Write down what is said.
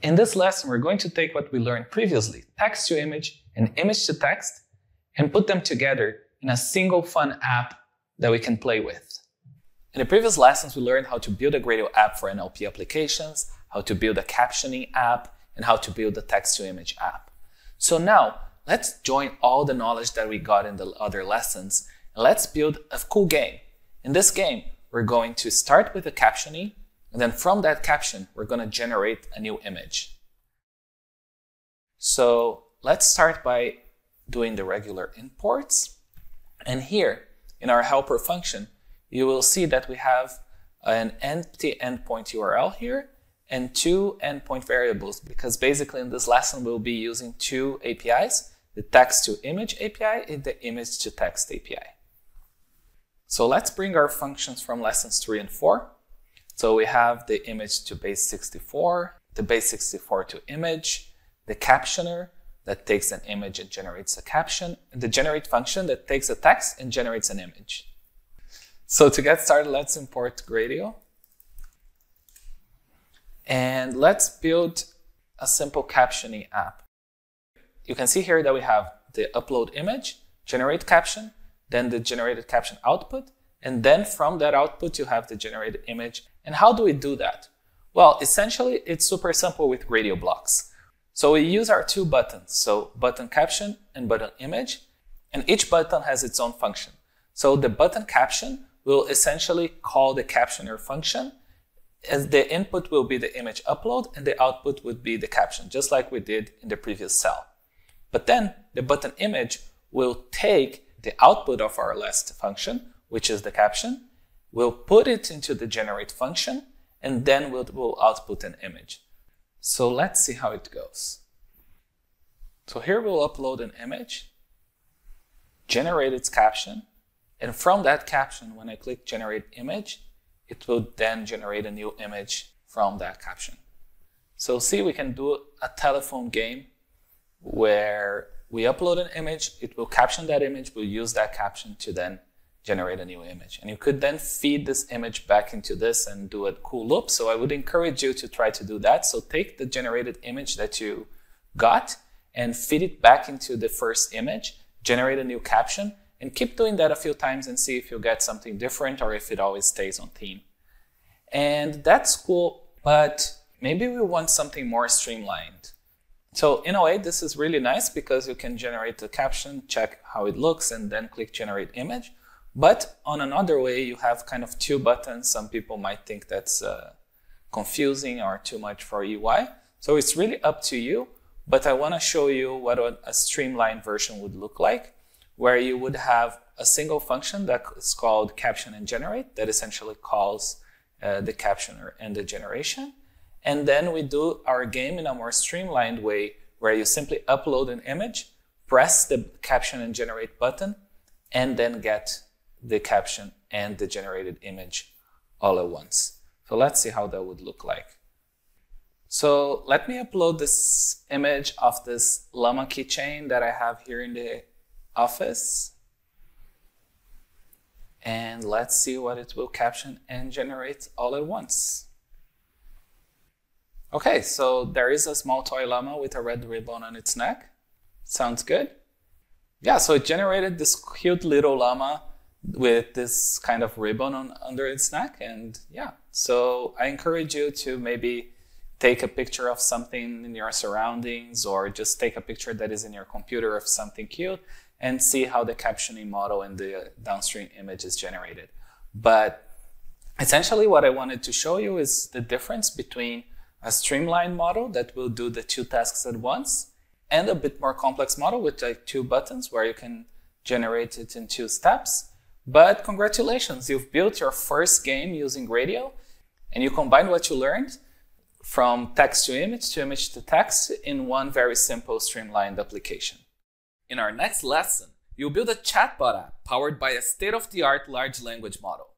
In this lesson, we're going to take what we learned previously, text to image and image to text, and put them together in a single fun app that we can play with. In the previous lessons, we learned how to build a Gradio app for NLP applications, how to build a captioning app, and how to build a text-to-image app. So now, let's join all the knowledge that we got in the other lessons, and let's build a cool game. In this game, we're going to start with the captioning, and then from that caption, we're going to generate a new image. So let's start by doing the regular imports. And here, in our helper function, you will see that we have an empty endpoint URL here and two endpoint variables, because basically in this lesson we'll be using two APIs, the text to image API and the image to text API. So let's bring our functions from lessons 3 and 4. So we have the image to base 64, the base 64 to image, the captioner that takes an image and generates a caption, and the generate function that takes a text and generates an image. So to get started, let's import Gradio. And let's build a simple captioning app. You can see here that we have the upload image, generate caption, then the generated caption output, and then from that output you have the generated image. And how do we do that? Well, essentially it's super simple with Gradio Blocks. So we use our two buttons, so button caption and button image, and each button has its own function. So the button caption will essentially call the captioner function, as the input will be the image upload and the output would be the caption, just like we did in the previous cell. But then the button image will take the output of our last function, which is the caption, we'll put it into the generate function, and then we'll output an image. So let's see how it goes. So here we'll upload an image, generate its caption, and from that caption, when I click generate image, it will then generate a new image from that caption. So see, we can do a telephone game where we upload an image, it will caption that image, we'll use that caption to then generate a new image. And you could then feed this image back into this and do a cool loop. So I would encourage you to try to do that. So take the generated image that you got and feed it back into the first image, generate a new caption, and keep doing that a few times and see if you get something different or if it always stays on theme. And that's cool, but maybe we want something more streamlined. So in a way, this is really nice because you can generate the caption, check how it looks, and then click generate image. But on another way, you have kind of two buttons. Some people might think that's confusing or too much for UI. So it's really up to you, but I want to show you what a streamlined version would look like, where you would have a single function that is called caption and generate that essentially calls the captioner and the generation. And then we do our game in a more streamlined way where you simply upload an image, press the caption and generate button, and then get the caption and the generated image all at once. So let's see how that would look like. So let me upload this image of this llama keychain that I have here in the office. And let's see what it will caption and generate all at once. Okay, so there is a small toy llama with a red ribbon on its neck. Sounds good. Yeah, so it generated this cute little llama with this kind of ribbon under its neck. And yeah, so I encourage you to maybe take a picture of something in your surroundings, or just take a picture that is in your computer of something cute and see how the captioning model and the downstream image is generated. But essentially what I wanted to show you is the difference between a streamlined model that will do the two tasks at once and a bit more complex model with like two buttons where you can generate it in 2 steps. But congratulations, you've built your first game using Gradio, and you combined what you learned from text to image to text in one very simple streamlined application. In our next lesson, you'll build a chatbot app powered by a state-of-the-art large language model.